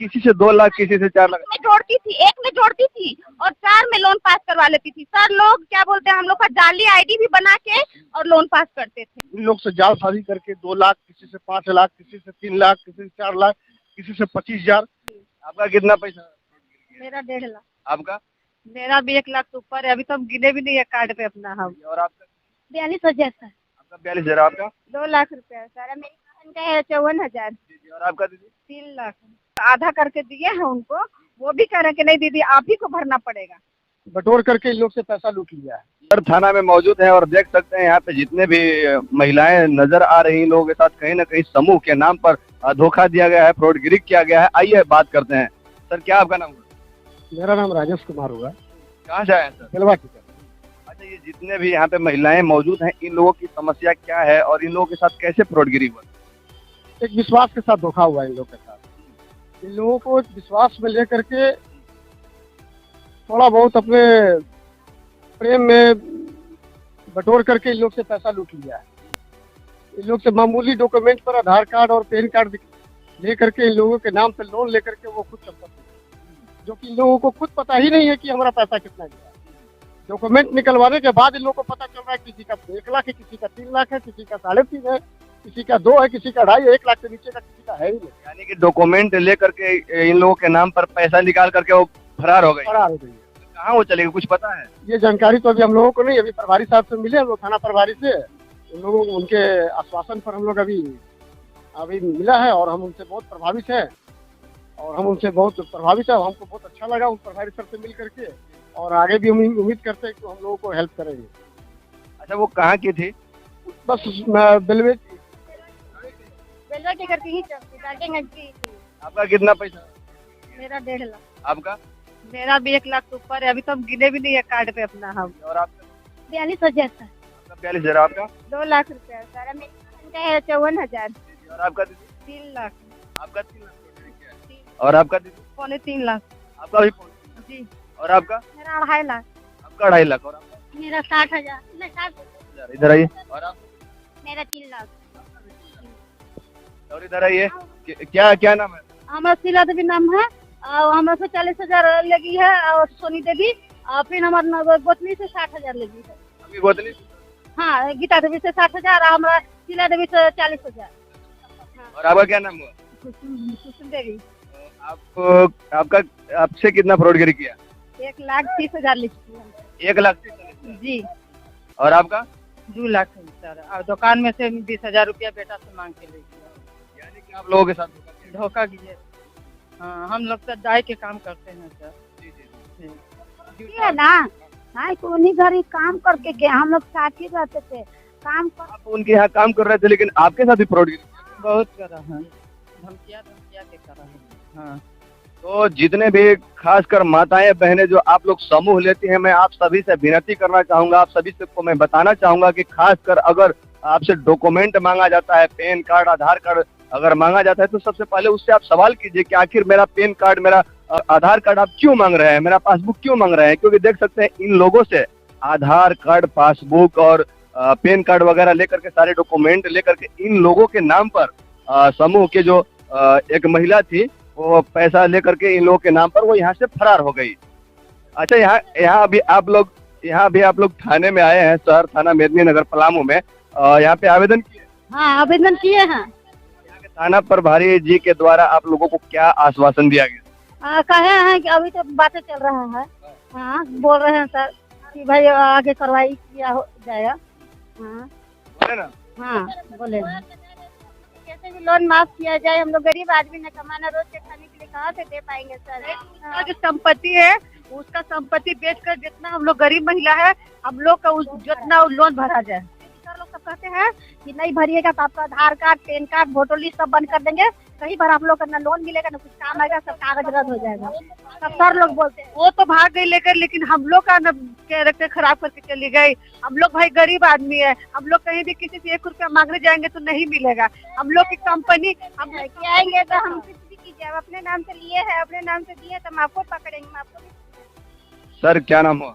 किसी से 2 लाख, किसी से 4 लाख। में जोड़ती थी, एक में जोड़ती थी और 4 में लोन पास करवा लेती थी। सर लोग क्या बोलते हैं, हम लोग का जाली आईडी भी बना के और लोन पास करते थे। इन लोग से जालसाजी करके 2 लाख, किसी से 5 लाख, किसी से 3 लाख, किसी से 4 लाख, किसी से 25,000। आपका कितना पैसा? मेरा 1.5 लाख। आपका? मेरा भी 1 लाख से ऊपर है, अभी तो हम गिने भी नहीं है कार्ड पे अपना। हम और आपका? 42,000 सर। आपका 42,000। आपका? 2 लाख रुपया सर। मेरी बहन का है 54,000। जी। और आपका दीदी? 3 लाख आधा करके दिए हैं उनको, वो भी कह रहे हैं कि नहीं दीदी आप ही को भरना पड़ेगा। बटोर करके इन लोग से पैसा लूट लिया है। सर थाना में मौजूद है और देख सकते हैं यहाँ पे जितने भी महिलाएं नजर आ रही, इन लोगों के साथ कहीं ना कहीं समूह के नाम पर धोखा दिया गया है, फ्रॉडगिरी किया गया है। आइए बात करते हैं। सर क्या आपका नाम हुआ? मेरा नाम राजेश कुमार हुआ। कहाँ से आए हैं सर? खिलवा की। अच्छा, ये जितने भी यहाँ पे महिलाएं मौजूद हैं, इन लोगों की समस्या क्या है और इन लोगों के साथ कैसे फ्रॉडगिरी हुआ? एक विश्वास के साथ धोखा हुआ इन लोगों के साथ। इन लोगों को विश्वास में लेकर के थोड़ा बहुत अपने प्रेम में बटोर करके इन लोग से पैसा लूट लिया है। इन लोग से मामूली डॉक्यूमेंट पर आधार कार्ड और पैन कार्ड ले करके इन लोगों के नाम पे लोन लेकर के वो खुद संपत्ति, जो कि इन लोगों को खुद पता ही नहीं है कि हमारा पैसा कितना गया। डॉक्यूमेंट निकलवाने के बाद इन लोगों को पता चल रहा है किसी का 1 लाख है, किसी का 3 लाख है, किसी का 3.5 है, किसी का 2 है, किसी का 2.5 है, 1 लाख से नीचे का किसी का है ही नहीं। यानी कि डॉक्यूमेंट लेकर के इन लोगों के नाम पर पैसा निकाल करके वो फरार हो गई। फरार हो गई है। कहाँ वो चले गए, कुछ पता है? ये जानकारी तो अभी हम लोगों को नहीं, अभी प्रभारी साहब से मिले हम लोग, थाना प्रभारी से। उन लोगों उनके आश्वासन पर हम लोग अभी मिला है और हम उनसे बहुत प्रभावित हैं हमको बहुत अच्छा लगा उन प्रभारी सर से मिल करके, और आगे भी हम उम्मीद करते हैं कि हम लोगों को हेल्प करेंगे। अच्छा, वो कहाँ की थी? बस बेलवे के घर की ही डाल्टनगंज की। आपका कितना पैसा? मेरा 1.5 लाख। आपका? मेरा भी 1 लाख से ऊपर है, अभी तो हम गिने भी नहीं है कार्ड पे अपना। हम और आपका? 42,000 सर। आपका 42,000। आपका? 2 लाख रुपया सर। मेरी बहन का है 54,000। और आपका दीदी? 3 लाख। आपका 3 लाख। और आपका दीदी? 3.25 लाख। आपका भी? जी। और आपका? मेरा 2.5 लाख। आपका 2.5 लाख। और आपका? मेरा 60,000। 60,000। इधर आइए। और आप? मेरा 3 लाख। और इधर आइए। क्या क्या नाम है? हमारा शीला देवी नाम है। हमारा से 40,000 लगी है और सोनी देवी, फिर हमारा गोतनी से 60,000 लगी है। अभी गोतनी? हाँ, गीता देवी से 60,000, हमारा शीला देवी से 40,000। और आपका क्या नाम हुआ? कुसुम देवी। आपका आपसे कितना फ्रॉडगिरी किया? 1,30,000 लिखी है। 1,30,000। जी। और आपका? 2 लाख है सर। और दुकान में से 20,000 रुपया बेटा से मांग के ले गया। यानी कि आप लोगों के साथ धोखा किए। हाँ, हम लोग तो डाई के काम करते हैं सर। जी। है ना, हाँ, तो उन्हीं घर ही काम करके गए, हम लोग साथ ही रहते थे काम कर। आप उनके यहाँ काम कर रहे थे, लेकिन आपके साथ भी फ्रॉडगिरी बहुत करा है, धमकिया के करा है। हाँ। तो जितने भी खासकर माताएं बहनें जो आप लोग समूह लेती हैं, मैं आप सभी से विनती करना चाहूंगा, आप सभी से को मैं बताना चाहूंगा कि खासकर अगर आपसे डॉक्यूमेंट मांगा जाता है, पैन कार्ड, आधार कार्ड अगर मांगा जाता है, तो सबसे पहले उससे आप सवाल कीजिए कि आखिर मेरा पैन कार्ड, मेरा आधार कार्ड आप क्यों मांग रहे हैं, मेरा पासबुक क्यों मांग रहे हैं। क्योंकि देख सकते हैं इन लोगों से आधार कार्ड, पासबुक और पैन कार्ड वगैरह लेकर के, सारे डॉक्यूमेंट लेकर के इन लोगों के नाम पर समूह के जो एक महिला थी, वो पैसा लेकर के इन लोगों के नाम पर वो यहाँ से फरार हो गई। अच्छा, यहाँ भी आप लोग थाने में आए हैं, शहर थाना मेदिनीनगर पलामू में, यहाँ पे आवेदन किए? हाँ, आवेदन किए हैं। यहाँ के थाना प्रभारी जी के द्वारा आप लोगों को क्या आश्वासन दिया गया? कहे हैं कि अभी तो बातें चल रहा है। हाँ, बोल रहे हैं सर कि भाई आगे कार्रवाई किया हो जाएगा। हाँ बोले ना? हाँ, बोले कैसे भी लोन माफ किया जाए, हम लोग गरीब आदमी ने कमाना, रोज के खाने के लिए कहाँ से दे पाएंगे सर। उसका जो संपत्ति है, उसका संपत्ति बेचकर जितना हम लोग गरीब महिला है, हम लोग का जितना लोन भरा जाए। सर लोग सब कहते हैं कि नहीं भरिएगा तो आपका Aadhaar card, PAN card, voter list सब बंद कर देंगे, कहीं पर आप लोग का ना लोन मिलेगा ना कुछ काम आएगा, सब कागज रद्द हो जाएगा। सब सर लोग बोलते हैं। वो तो भाग गई लेकर, लेकिन हम लोग का न कैरेक्टर खराब करके चली गई। हम लोग भाई गरीब आदमी है, हम लोग कहीं भी किसी से 1 रुपया मांगने जाएंगे तो नहीं मिलेगा। हम लोग की कंपनी हम लेके आएंगे तो हम कुछ भी कीजिए, अपने नाम से लिए है, अपने नाम से दिए तो हम आपको पकड़ेंगे, हम आपको भी। सर क्या नाम हुआ?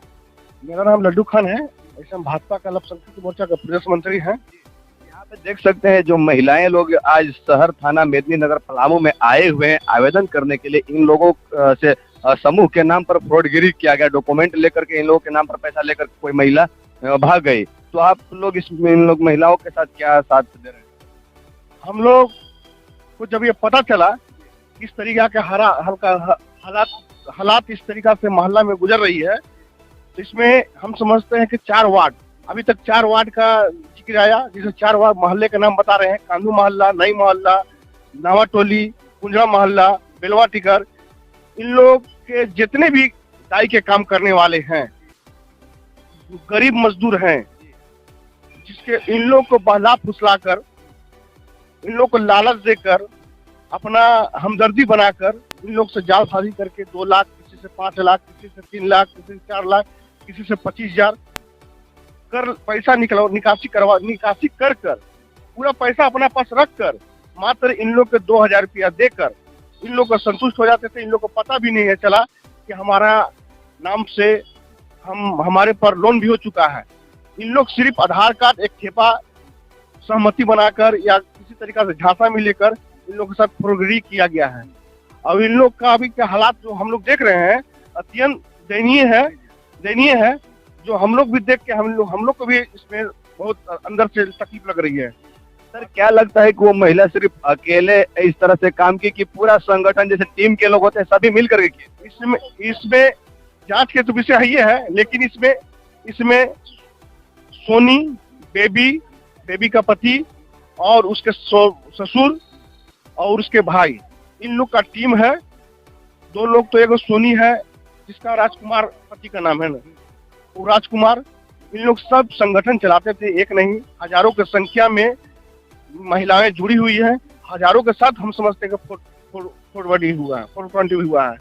मेरा नाम लड्डू खान है। ऐसे हम भाजपा का अल्पसंख्यक मोर्चा का प्रदेश मंत्री हैं। यहाँ देख सकते हैं जो महिलाएं लोग आज शहर थाना मेदिनीनगर पलामू में आए हुए हैं आवेदन करने के लिए। इन लोगों से समूह के नाम पर फ्रॉडगिरी किया गया, डॉक्यूमेंट लेकर के इन लोगों के नाम पर पैसा लेकर कोई महिला भाग गई। तो आप लोग इन लोग महिलाओं के साथ क्या साथ दे रहे हैं? हम लोग को जब ये पता चला किस तरीका के हालात इस तरीका से मोहल्ला में गुजर रही है, तो इसमें हम समझते हैं कि 4 वार्ड, अभी तक 4 वार्ड का जिक्र आया, जिसे 4 वार्ड मोहल्ले के नाम बता रहे हैं। कांदू मोहल्ला, नई मोहल्ला, नावा टोली, कुंजरा मोहल्ला, बेलवा टिकर। इन लोग के जितने भी दाई के काम करने वाले हैं, गरीब मजदूर हैं, जिसके इन लोग को बहला फुसला कर, इन लोग को लालच देकर, अपना हमदर्दी बनाकर इन लोग से जालसाजी करके 2 लाख, किसी से 5 लाख, किसी से 3 लाख, किसी से 4 लाख, किसी से 25,000 कर पैसा निकासी कर पूरा पैसा अपना पास रख कर मात्र इन लोग के 2,000 रुपया देकर इन लोग को संतुष्ट हो जाते थे। इन लोग को पता भी नहीं है चला कि हमारा नाम से हमारे पर लोन भी हो चुका है। इन लोग सिर्फ आधार कार्ड, एक ठेपा सहमति बनाकर या किसी तरीका से झांसा में लेकर इन लोग के साथ फ्रॉडगिरी किया गया है। अब इन लोग का अभी के हालात जो हम लोग देख रहे हैं अत्यंत दयनीय है, जो हम लोग भी देख के हम लोग को भी इसमें बहुत अंदर से तकलीफ लग रही है। सर क्या लगता है कि वो महिला सिर्फ अकेले इस तरह से काम की कि पूरा संगठन जैसे टीम के लोग होते हैं सभी मिल करके किए? इसमें जांच के तो विषय ये है, लेकिन इसमें सोनी, बेबी का पति और उसके ससुर और उसके भाई, इन लोग का टीम है। 2 लोग तो एगो सोनी है जिसका राजकुमार पति का नाम है ना, वो राजकुमार। इन लोग सब संगठन चलाते थे, एक नहीं हजारों की संख्या में महिलाएं जुड़ी हुई हैं। हजारों के साथ हम समझते हैं कि फॉरवर्ड हुआ है,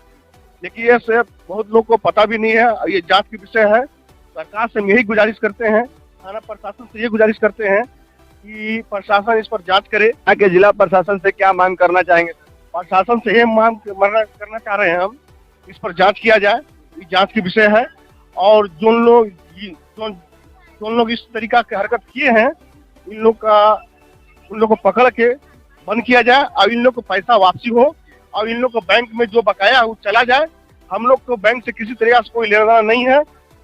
लेकिन ये सब बहुत लोग को पता भी नहीं है। और ये जांच के विषय है। सरकार से हम यही गुजारिश करते हैं, थाना प्रशासन से ये गुजारिश करते हैं कि प्रशासन इस पर जांच करे। यहाँ के जिला प्रशासन से क्या मांग करना चाहेंगे? प्रशासन से ये मांग करना चाह रहे हैं हम, इस पर जांच किया जाए, ये जांच के विषय है। और जो लोग इस तरीका की हरकत किए हैं, उन लोग को पकड़ के बंद किया जाए और इन लोग को पैसा वापसी हो और इन लोग को बैंक में जो बकाया है वो चला जाए। हम लोग को बैंक से किसी तरीके से कोई लेना देना नहीं है,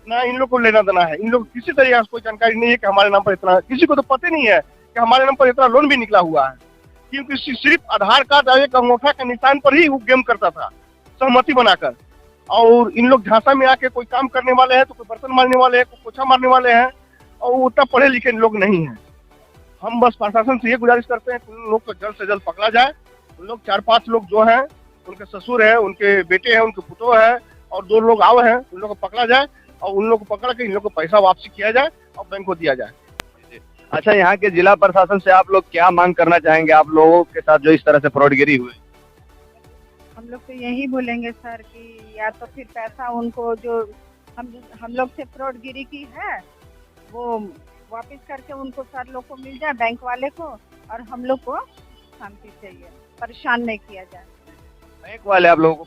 ना इन लोग को लेना देना है। इन लोग किसी तरीके से कोई जानकारी नहीं है कि हमारे नाम पर इतना, किसी को तो पता नहीं है कि हमारे नाम पर इतना लोन भी निकला हुआ है, क्योंकि सिर्फ आधार कार्ड और एक अंगूठा के निशान पर ही वो गेम करता था सहमति बनाकर। और इन लोग झांसा में आके कोई काम करने वाले हैं तो कोई बर्तन मारने वाले हैं, कोई पोछा मारने वाले हैं, और वो उतना पढ़े लिखे लोग नहीं हैं। हम बस प्रशासन से ये गुजारिश करते हैं कि उन लोग को जल्द से जल्द पकड़ा जाए। उन लोग 4-5 लोग जो हैं, उनके ससुर है, उनके बेटे हैं, उनके पुतो है और 2 लोग आए हैं, उन लोग को पकड़ा जाए और उन लोग को पकड़ के इन लोग को पैसा वापसी किया जाए और बैंक को दिया जाए। अच्छा, यहाँ के जिला प्रशासन से आप लोग क्या मांग करना चाहेंगे आप लोगों के साथ जो इस तरह से फ्रॉडगिरी हुई? हम लोग तो यही बोलेंगे सर कि या तो फिर पैसा उनको जो हम लोग से फ्रॉडगिरी की है वो वापस करके उनको सर लोग को मिल जाए, बैंक वाले को, और हम लोग को शांति चाहिए, परेशान नहीं किया जाए। बैंक वाले आप लोगों को?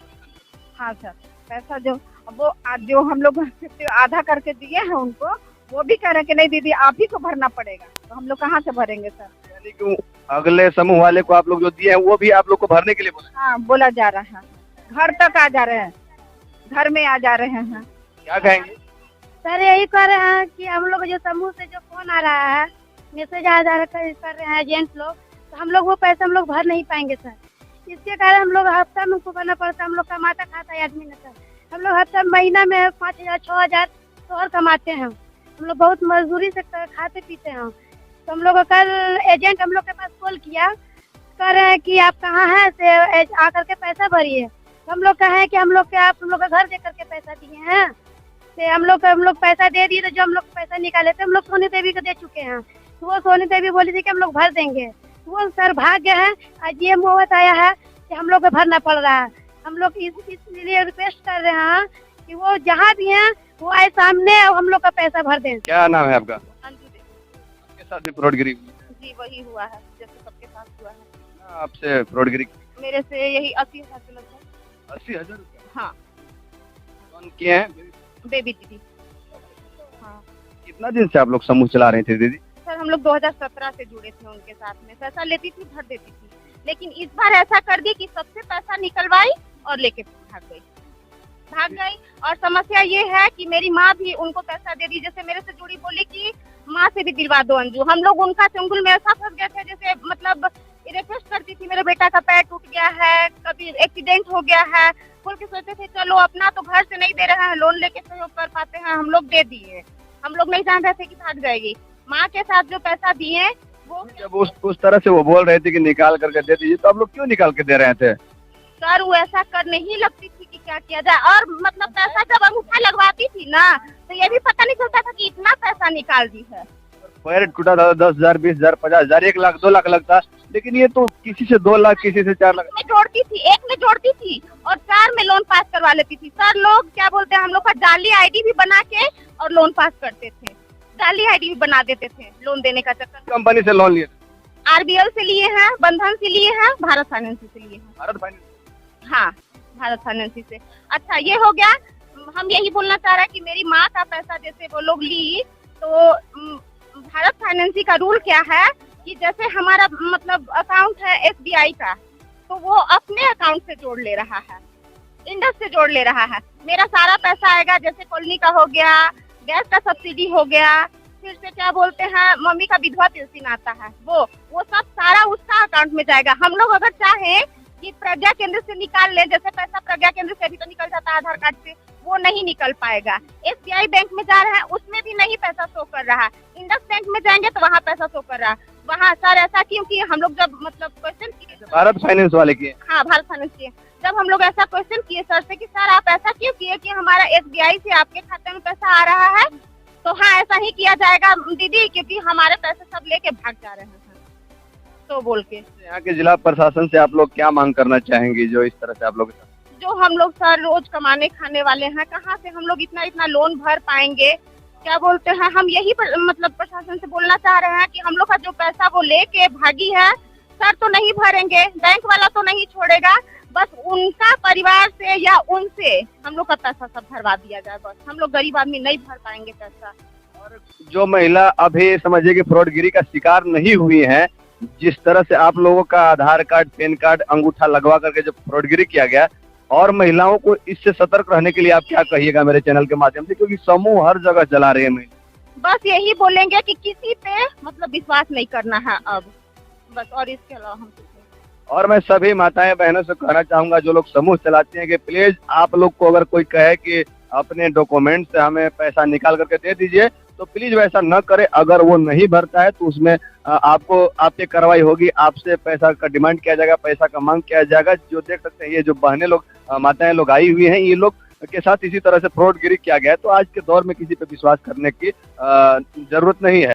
हाँ सर, पैसा जो हम लोग आधा करके दिए हैं उनको, वो भी कह रहे हैं कि नहीं दीदी आप ही को भरना पड़ेगा, तो हम लोग कहाँ से भरेंगे सर? यानी कि अगले समूह वाले को आप लोग जो दिए हैं वो भी आप लोग को भरने के लिए बोले? हाँ, बोला जा रहा है, घर तक आ जा रहे हैं, घर में आ जा रहे हैं। क्या कहेंगे सर? यही कह रहे हैं कि हम लोग जो समूह से जो फोन आ रहा है, मैसेज आ जा कर रहे हैं एजेंट लोग, तो हम लोग वो पैसा हम लोग भर नहीं पाएंगे सर। इसके कारण हम लोग हफ्ता में उनको करना पड़ता है। हम लोग कमाता खाता है आदमी ना सर, हम लोग हफ्ता महीना में 5,000 6,000 तो और कमाते हैं। हम लोग बहुत मजदूरी से खाते पीते हैं। तो हम लोग कल एजेंट हम लोग के पास कॉल किया, कह रहे हैं कि आप कहाँ हैं, से आकर के पैसा भरिए। तो हम लोग कहे कि हम लोग के आप लोग का घर दे करके पैसा दिए हैं, से हम लोग पैसा दे दिए। तो जो हम लोग पैसा निकाले थे हम लोग सोनी देवी को दे चुके हैं, तो वो सोनी देवी बोली थी कि हम लोग भर देंगे। तो वो सर भाग गए हैं। आज ये मुहूर्त आया है कि हम लोग को भरना पड़ रहा है। हम लोग इसलिए रिक्वेस्ट कर रहे हैं कि वो जहाँ भी हैं वो आए सामने और हम लोग का पैसा भर दें। क्या नाम है आपका? अंजू देवी। आपके साथ भी फ्रॉडगिरी हुई? जी वही हुआ है जैसे सबके साथ हुआ है। आपसे फ्रॉडगिरी? मेरे से यही 80,000 के लगभग। 80,000 रुपया? हाँ। कौन किए हैं? बेबी दीदी। हाँ। कितना दिन से आप लोग समूह चला रहे थे दीदी? सर हम लोग 2017 से जुड़े थे उनके साथ में, पैसा लेती थी भर देती थी, लेकिन इस बार ऐसा कर दी कि सबसे पैसा निकलवाई और लेके भाग गई। और समस्या ये है कि मेरी माँ भी उनको पैसा दे दी, जैसे मेरे से जुड़ी बोली कि माँ से भी दिलवा दो अंजू। हम लोग उनका चंगुल में ऐसा फंस गए थे, जैसे मतलब रिक्वेस्ट करती थी, मेरे बेटा का पैर टूट गया है, कभी एक्सीडेंट हो गया है, बोल के सोचते थे चलो अपना तो घर से नहीं दे रहे हैं, लोन लेके सहयोग कर पाते हैं, हम लोग दे दिए। हम लोग नहीं जान रहे थे कि भाग जाएगी। माँ के साथ जो पैसा दिए वो जब उस तरह से वो बोल रहे थे कि निकाल करके दे दीजिए, तो आप लोग क्यों निकाल के दे रहे थे? सर वो ऐसा कर नहीं लगती थी कि क्या किया जाए, और मतलब पैसा जब अंगूठा लगवाती थी ना तो ये भी पता नहीं चलता था कि इतना पैसा निकाल दी है। पैर टूटा था 10,000, 20,000, 50,000, 1 लाख, 2 लाख लगता, लेकिन ये तो किसी से 2 लाख, किसी से 4 लाख में जोड़ती थी, एक में जोड़ती थी और 4 में लोन पास करवा लेती थी। सर लोग क्या बोलते हैं, हम लोग का जाली आईडी भी बना के और लोन पास करते थे, जाली आईडी भी बना देते थे लोन देने का चक्कर। कंपनी से लोन लिए थे? RBL से लिए हैं, बंधन से लिए हैं, भारत फाइनेंस से लिए हैं। भारत फाइनेंस? हाँ, भारत फाइनेंस से। अच्छा ये हो गया। हम यही बोलना चाह रहे हैं कि मेरी माँ का पैसा जैसे वो लोग ली, तो भारत फाइनेंस का रूल क्या है कि जैसे हमारा मतलब अकाउंट है SBI का, तो वो अपने अकाउंट से जोड़ ले रहा है, इंडस से जोड़ ले रहा है। मेरा सारा पैसा आएगा, जैसे कॉलोनी का हो गया, गैस का सब्सिडी हो गया, फिर से क्या बोलते हैं मम्मी का विधवा पेंशन आता है, वो सब सारा उसका अकाउंट में जाएगा। हम लोग अगर चाहें कि प्रज्ञा केंद्र से निकाल ले, जैसे पैसा प्रज्ञा केंद्र से अभी तो निकल जाता है आधार कार्ड से, वो नहीं निकल पाएगा। SBI बैंक में जा रहा है, उसमें भी नहीं पैसा शो कर रहा है। इंडस बैंक में जाएंगे तो वहाँ पैसा शो कर रहा है। वहाँ सर ऐसा क्योंकि हम लोग जब मतलब क्वेश्चन किए, भारत फाइनेंस वाले किए? हाँ भारत फाइनेंस किए। जब हम लोग ऐसा क्वेश्चन किए सर से कि सर आप ऐसा क्यों किए कि हमारा SBI से आपके खाते में पैसा आ रहा है, तो हाँ ऐसा ही किया जाएगा दीदी, क्योंकि हमारे पैसे सब लेके भाग जा रहे हैं तो बोल के। यहाँ के जिला प्रशासन से आप लोग क्या मांग करना चाहेंगे, जो इस तरह से आप लोग? जो हम लोग सर रोज कमाने खाने वाले हैं, कहाँ से हम लोग इतना लोन भर पाएंगे? क्या बोलते हैं, हम यही मतलब प्रशासन से बोलना चाह रहे हैं कि हम लोग का जो पैसा वो लेके भागी है सर, तो नहीं भरेंगे, बैंक वाला तो नहीं छोड़ेगा, बस उनका परिवार से या उनसे हम लोग का पैसा सब भरवा दिया जाए। बस हम लोग गरीब आदमी नहीं भर पाएंगे पैसा। और जो महिला अभी समझिए कि फ्रॉडगिरी का शिकार नहीं हुई है, जिस तरह से आप लोगों का आधार कार्ड, पैन कार्ड, अंगूठा लगवा करके जो फ्रॉडगिरी किया गया, और महिलाओं को इससे सतर्क रहने के लिए आप क्या कहिएगा मेरे चैनल के माध्यम से, क्योंकि समूह हर जगह चला रहे हैं महिला? बस यही बोलेंगे कि किसी पे मतलब विश्वास नहीं करना है अब, बस। और इसके अलावा हम और मैं सभी माताएं बहनों से कहना चाहूंगा जो लोग समूह चलाते हैं कि प्लीज आप लोग को अगर कोई कहे कि अपने डॉक्यूमेंट से हमें पैसा निकाल करके दे दीजिए, तो प्लीज वैसा न करें। अगर वो नहीं भरता है तो उसमें आपको आपकी कार्रवाई होगी, आपसे पैसा का डिमांड किया जाएगा, पैसा का मांग किया जाएगा। जो देख सकते हैं ये जो बहनें लोग, माताएं लोग आई हुई हैं, ये लोग के साथ इसी तरह से फ्रॉडगिरी किया गया है। तो आज के दौर में किसी पे विश्वास करने की जरूरत नहीं है।